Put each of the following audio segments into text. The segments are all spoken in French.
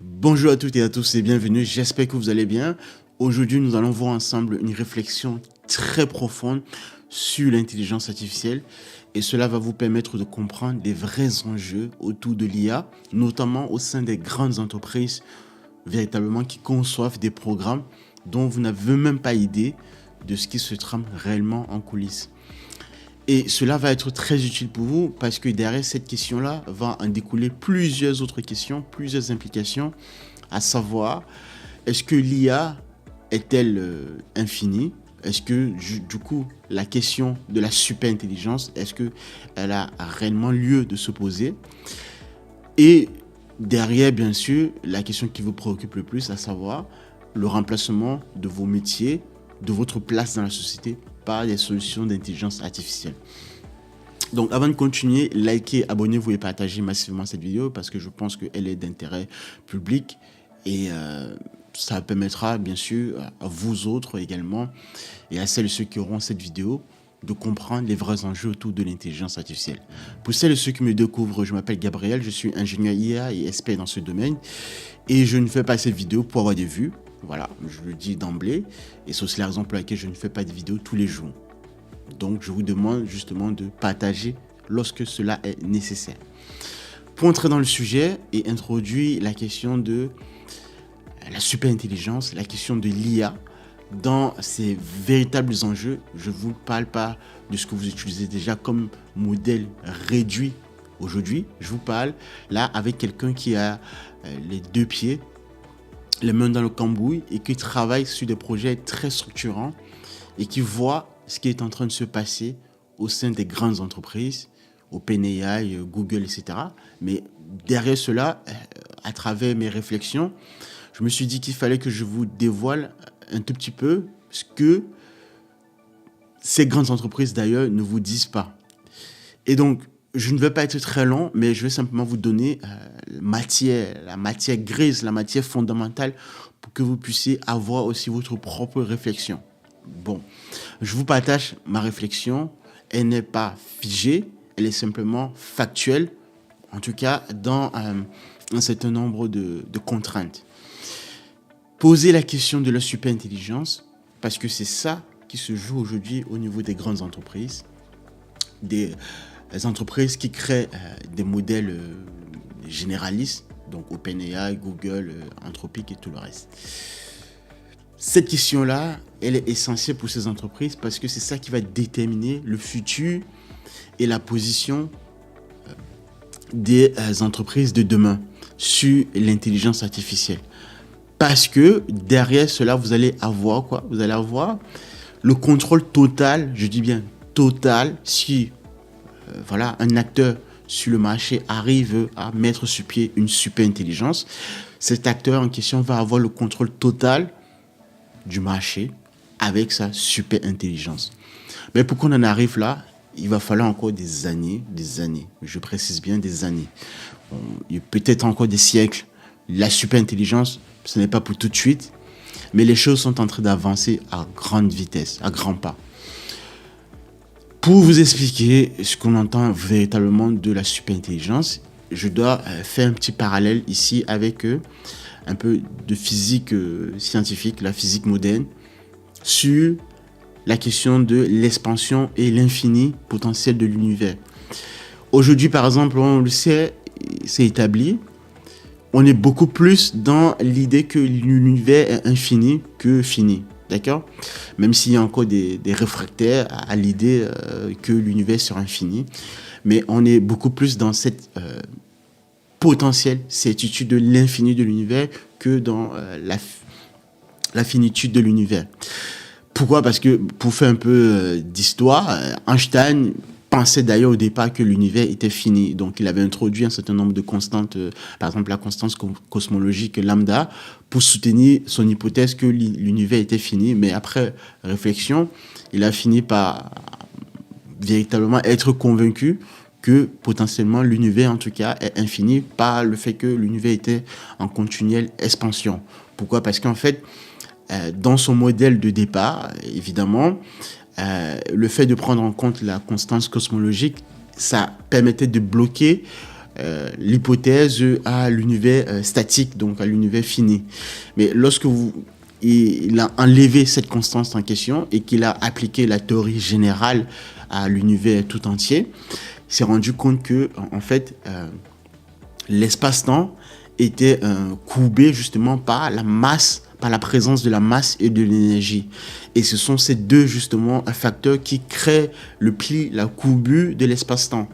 Bonjour à toutes et à tous et bienvenue, j'espère que vous allez bien. Aujourd'hui, nous allons voir ensemble une réflexion très profonde sur l'intelligence artificielle et cela va vous permettre de comprendre les vrais enjeux autour de l'IA, notamment au sein des grandes entreprises véritablement qui conçoivent des programmes dont vous n'avez même pas idée de ce qui se trame réellement en coulisses. Et cela va être très utile pour vous parce que derrière cette question-là va en découler plusieurs autres questions, plusieurs implications, à savoir, est-ce que l'IA est-elle infinie? Est-ce que du coup la question de la super-intelligence, est-ce qu'elle a réellement lieu de se poser? Et derrière, bien sûr, la question qui vous préoccupe le plus, à savoir le remplacement de vos métiers, de votre place dans la société par des solutions d'intelligence artificielle. Donc avant de continuer, likez, abonnez-vous et partagez massivement cette vidéo parce que je pense qu'elle est d'intérêt public et ça permettra bien sûr à vous autres également et à celles et ceux qui auront cette vidéo de comprendre les vrais enjeux autour de l'intelligence artificielle. Pour celles et ceux qui me découvrent, je m'appelle Gabriel, je suis ingénieur IA et expert dans ce domaine et je ne fais pas cette vidéo pour avoir des vues. Voilà, je le dis d'emblée et c'est aussi la raison pour laquelle je ne fais pas de vidéos tous les jours. Donc je vous demande justement de partager lorsque cela est nécessaire. Pour entrer dans le sujet et introduire la question de la super-intelligence, la question de l'IA, dans ces véritables enjeux, je ne vous parle pas de ce que vous utilisez déjà comme modèle réduit aujourd'hui. Je vous parle là avec quelqu'un qui a les deux pieds, les mains dans le cambouis et qui travaille sur des projets très structurants et qui voit ce qui est en train de se passer au sein des grandes entreprises, OpenAI, Google, etc. Mais derrière cela, à travers mes réflexions, je me suis dit qu'il fallait que je vous dévoile un tout petit peu ce que ces grandes entreprises d'ailleurs ne vous disent pas. Et donc, je ne vais pas être très long, mais je vais simplement vous donner la matière grise, la matière fondamentale pour que vous puissiez avoir aussi votre propre réflexion. Bon, je vous partage ma réflexion. Elle n'est pas figée, elle est simplement factuelle, en tout cas dans un certain nombre de contraintes. Posez la question de la super-intelligence, parce que c'est ça qui se joue aujourd'hui au niveau des grandes entreprises, des entreprises qui créent des modèles généralistes, donc OpenAI, Google, Anthropic et tout le reste. Cette question-là, elle est essentielle pour ces entreprises parce que c'est ça qui va déterminer le futur et la position des entreprises de demain sur l'intelligence artificielle. Parce que derrière cela, vous allez avoir quoi? Vous allez avoir le contrôle total, je dis bien total, si voilà, un acteur sur le marché arrive à mettre sur pied une super intelligence, cet acteur en question va avoir le contrôle total du marché avec sa super intelligence. Mais pour qu'on en arrive là, il va falloir encore des années, je précise bien des années. Il y a peut-être encore des siècles. La super intelligence, ce n'est pas pour tout de suite, mais les choses sont en train d'avancer à grande vitesse, à grands pas. Pour vous expliquer ce qu'on entend véritablement de la super intelligence, je dois faire un petit parallèle ici avec un peu de physique scientifique, la physique moderne, sur la question de l'expansion et l'infini potentiel de l'univers. Aujourd'hui, par exemple, on le sait, c'est établi, on est beaucoup plus dans l'idée que l'univers est infini que fini. D'accord? Même s'il y a encore des réfractaires à l'idée que l'univers sera infini. Mais on est beaucoup plus dans cette potentielle certitude de l'infini de l'univers que dans la finitude de l'univers. Pourquoi? Parce que pour faire un peu d'histoire, Einstein pensait d'ailleurs au départ que l'univers était fini. Donc il avait introduit un certain nombre de constantes, par exemple la constante cosmologique lambda, pour soutenir son hypothèse que l'univers était fini. Mais après réflexion, il a fini par véritablement être convaincu que potentiellement l'univers en tout cas est infini par le fait que l'univers était en continuelle expansion. Pourquoi? Parce qu'en fait, dans son modèle de départ, évidemment, le fait de prendre en compte la constance cosmologique, ça permettait de bloquer l'hypothèse à l'univers statique, donc à l'univers fini. Mais lorsque il a enlevé cette constante en question et qu'il a appliqué la théorie générale à l'univers tout entier, il s'est rendu compte que, en fait, l'espace-temps était courbé justement par la masse, par la présence de la masse et de l'énergie. Et ce sont ces deux justement facteurs qui créent le pli, la courbure de l'espace-temps.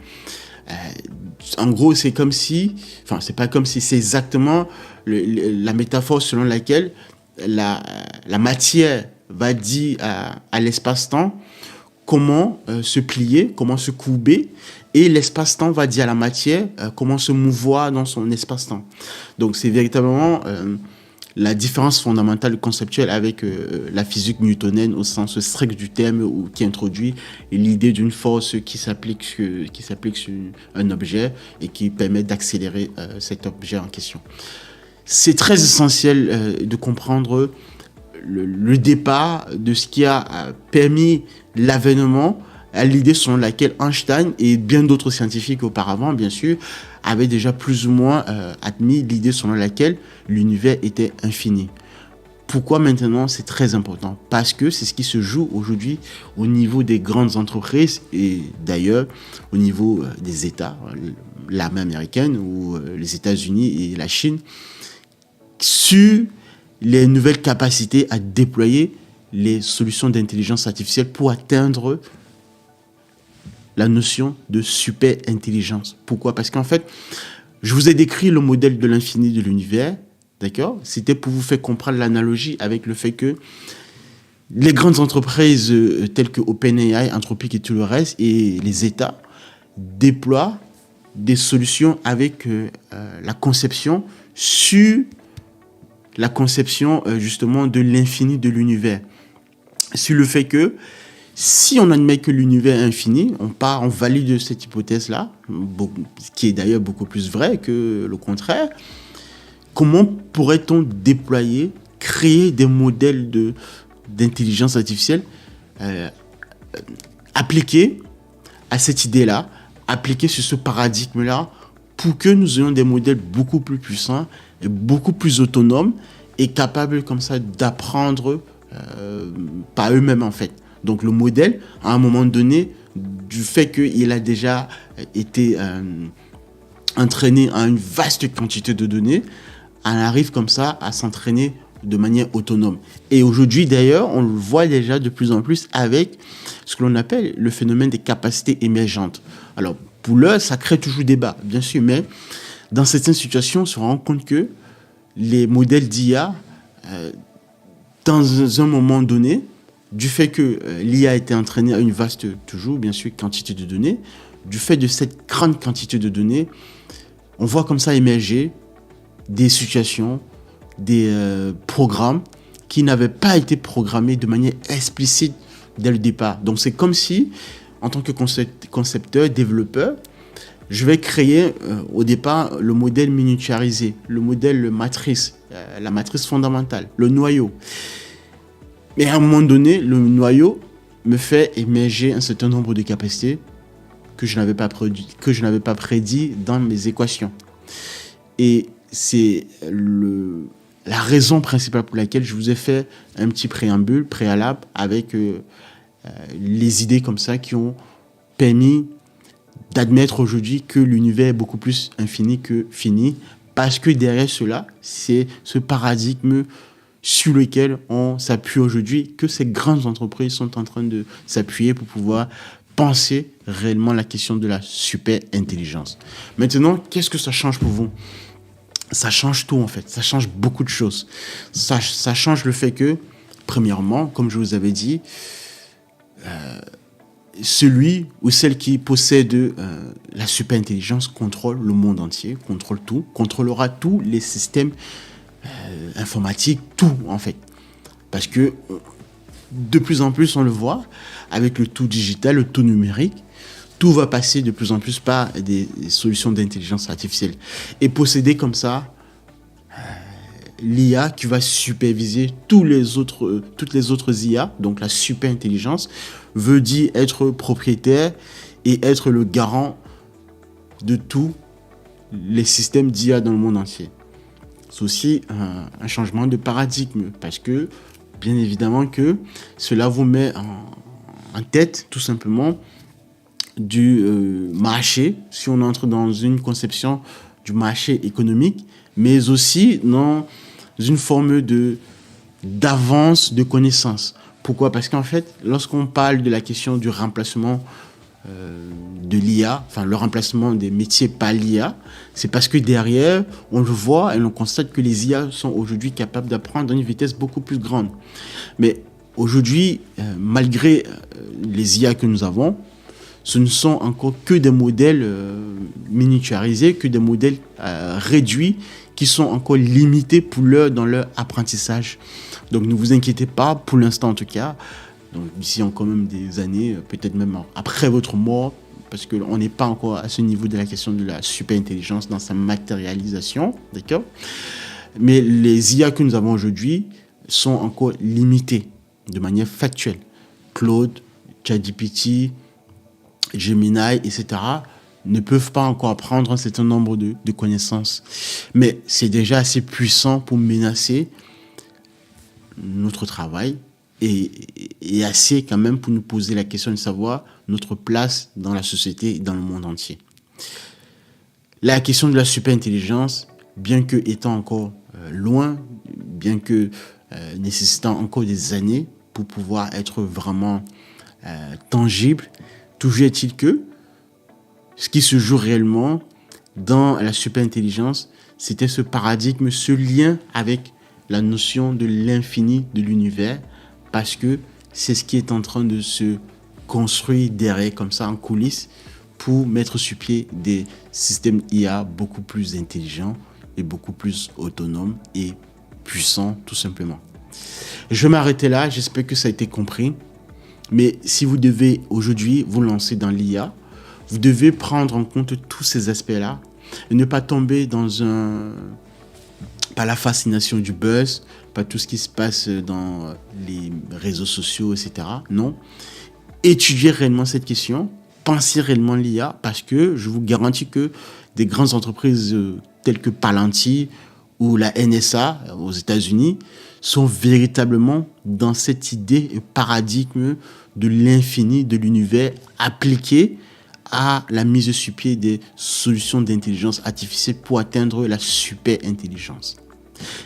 En gros, c'est comme si, enfin, c'est pas comme si, c'est exactement la métaphore selon laquelle la matière va dire à l'espace-temps comment se plier, comment se courber, et l'espace-temps va dire à la matière comment se mouvoir dans son espace-temps. Donc c'est véritablement la différence fondamentale conceptuelle avec la physique newtonienne au sens strict du terme, qui introduit l'idée d'une force qui s'applique sur un objet et qui permet d'accélérer cet objet en question. C'est très essentiel de comprendre le départ de ce qui a permis l'avènement à l'idée selon laquelle Einstein et bien d'autres scientifiques auparavant, bien sûr, avaient déjà plus ou moins admis l'idée selon laquelle l'univers était infini. Pourquoi maintenant c'est très important? Parce que c'est ce qui se joue aujourd'hui au niveau des grandes entreprises et d'ailleurs au niveau des États, l'armée américaine ou les États-Unis et la Chine, sur les nouvelles capacités à déployer les solutions d'intelligence artificielle pour atteindre la notion de super intelligence. Pourquoi? Parce qu'en fait, je vous ai décrit le modèle de l'infini de l'univers, d'accord? C'était pour vous faire comprendre l'analogie avec le fait que les grandes entreprises telles que OpenAI, Anthropic et tout le reste, et les États déploient des solutions avec la conception justement de l'infini de l'univers. Sur le fait que si on admet que l'univers est infini, on valide cette hypothèse-là, qui est d'ailleurs beaucoup plus vraie que le contraire. Comment pourrait-on créer des modèles d'intelligence artificielle appliqués à cette idée-là, appliqués sur ce paradigme-là, pour que nous ayons des modèles beaucoup plus puissants et beaucoup plus autonomes et capables comme ça d'apprendre par eux-mêmes en fait. Donc le modèle, à un moment donné, du fait qu'il a déjà été entraîné à une vaste quantité de données, on arrive comme ça à s'entraîner de manière autonome. Et aujourd'hui d'ailleurs, on le voit déjà de plus en plus avec ce que l'on appelle le phénomène des capacités émergentes. Alors pour l'heure, ça crée toujours débat, bien sûr, mais dans certaines situations, on se rend compte que les modèles d'IA, dans un moment donné, du fait que l'IA a été entraînée à une vaste, toujours bien sûr, quantité de données, du fait de cette grande quantité de données, on voit comme ça émerger des situations, des programmes qui n'avaient pas été programmés de manière explicite dès le départ. Donc c'est comme si, en tant que concepteur, développeur, je vais créer au départ le modèle miniaturisé, le modèle matrice, la matrice fondamentale, le noyau. Mais à un moment donné, le noyau me fait émerger un certain nombre de capacités que je n'avais pas prédit dans mes équations. Et c'est la raison principale pour laquelle je vous ai fait un petit préalable avec les idées comme ça qui ont permis d'admettre aujourd'hui que l'univers est beaucoup plus infini que fini, parce que derrière cela, c'est ce paradigme sur lequel on s'appuie aujourd'hui, que ces grandes entreprises sont en train de s'appuyer pour pouvoir penser réellement la question de la super intelligence. Maintenant, qu'est-ce que ça change pour vous? Ça change tout en fait, ça change beaucoup de choses. Ça change le fait que, premièrement, comme je vous avais dit, celui ou celle qui possède la super intelligence contrôle le monde entier, contrôle tout, contrôlera tous les systèmes informatiques, tout en fait. Parce que de plus en plus, on le voit, avec le tout digital, le tout numérique, tout va passer de plus en plus par des solutions d'intelligence artificielle. Et posséder comme ça l'IA qui va superviser toutes les autres IA, donc la super intelligence, veut dire être propriétaire et être le garant de tout les systèmes d'IA dans le monde entier. C'est aussi un changement de paradigme parce que, bien évidemment, que cela vous met en tête, tout simplement, du marché, si on entre dans une conception du marché économique, mais aussi dans une forme d'avance de connaissances. Pourquoi? Parce qu'en fait, lorsqu'on parle de la question du remplacement de l'IA, enfin le remplacement des métiers par l'IA, c'est parce que derrière, on le voit et on constate que les IA sont aujourd'hui capables d'apprendre à une vitesse beaucoup plus grande. Mais aujourd'hui, malgré les IA que nous avons, ce ne sont encore que des modèles miniaturisés, que des modèles réduits qui sont encore limités pour l'heure dans leur apprentissage. Donc ne vous inquiétez pas, pour l'instant en tout cas, donc d'ici encore même des années, peut-être même après votre mort, parce qu'on n'est pas encore à ce niveau de la question de la super-intelligence dans sa matérialisation, d'accord? Mais les IA que nous avons aujourd'hui sont encore limitées de manière factuelle. Claude, ChatGPT, Gemini, etc., ne peuvent pas encore apprendre un certain nombre de connaissances. Mais c'est déjà assez puissant pour menacer notre travail et assez quand même pour nous poser la question de savoir notre place dans la société et dans le monde entier. La question de la super-intelligence, bien que étant encore loin, bien que nécessitant encore des années pour pouvoir être vraiment tangible, toujours est-il que ce qui se joue réellement dans la super-intelligence, c'était ce paradigme, ce lien avec la notion de l'infini de l'univers, parce que c'est ce qui est en train de se construire derrière, comme ça, en coulisses, pour mettre sur pied des systèmes IA beaucoup plus intelligents et beaucoup plus autonomes et puissants, tout simplement. Je vais m'arrêter là, j'espère que ça a été compris. Mais si vous devez aujourd'hui vous lancer dans l'IA, vous devez prendre en compte tous ces aspects-là et ne pas tomber dans pas la fascination du buzz, pas tout ce qui se passe dans les réseaux sociaux, etc. Non. Étudiez réellement cette question, pensez réellement l'IA, parce que je vous garantis que des grandes entreprises telles que Palantir ou la NSA aux États-Unis sont véritablement dans cette idée et paradigme de l'infini de l'univers appliqué à la mise sur pied des solutions d'intelligence artificielle pour atteindre la super intelligence.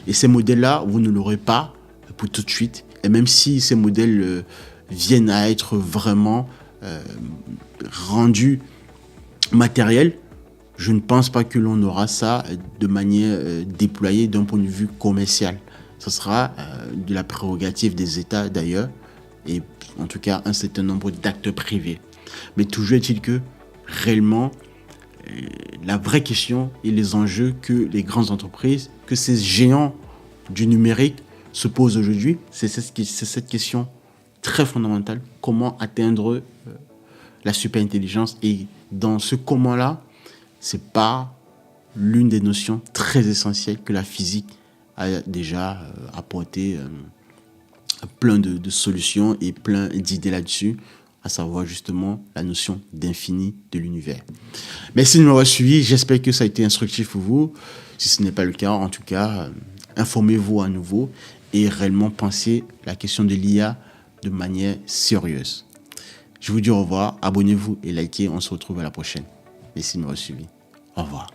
Et ces modèles-là, vous ne l'aurez pas pour tout de suite. Et même si ces modèles viennent à être vraiment rendus matériels, je ne pense pas que l'on aura ça de manière déployée d'un point de vue commercial. Ce sera de la prérogative des États d'ailleurs, et en tout cas un certain nombre d'acteurs privés. Mais toujours est-il que réellement, la vraie question et les enjeux que les grandes entreprises, que ces géants du numérique se posent aujourd'hui, c'est cette question très fondamentale. Comment atteindre la super-intelligence? Et dans ce comment-là, c'est pas l'une des notions très essentielles que la physique a déjà apporté plein de solutions et plein d'idées là-dessus, à savoir justement la notion d'infini de l'univers. Merci de m'avoir suivi, j'espère que ça a été instructif pour vous. Si ce n'est pas le cas, en tout cas, informez-vous à nouveau et réellement pensez la question de l'IA de manière sérieuse. Je vous dis au revoir, abonnez-vous et likez, on se retrouve à la prochaine. Merci de m'avoir suivi. Au revoir.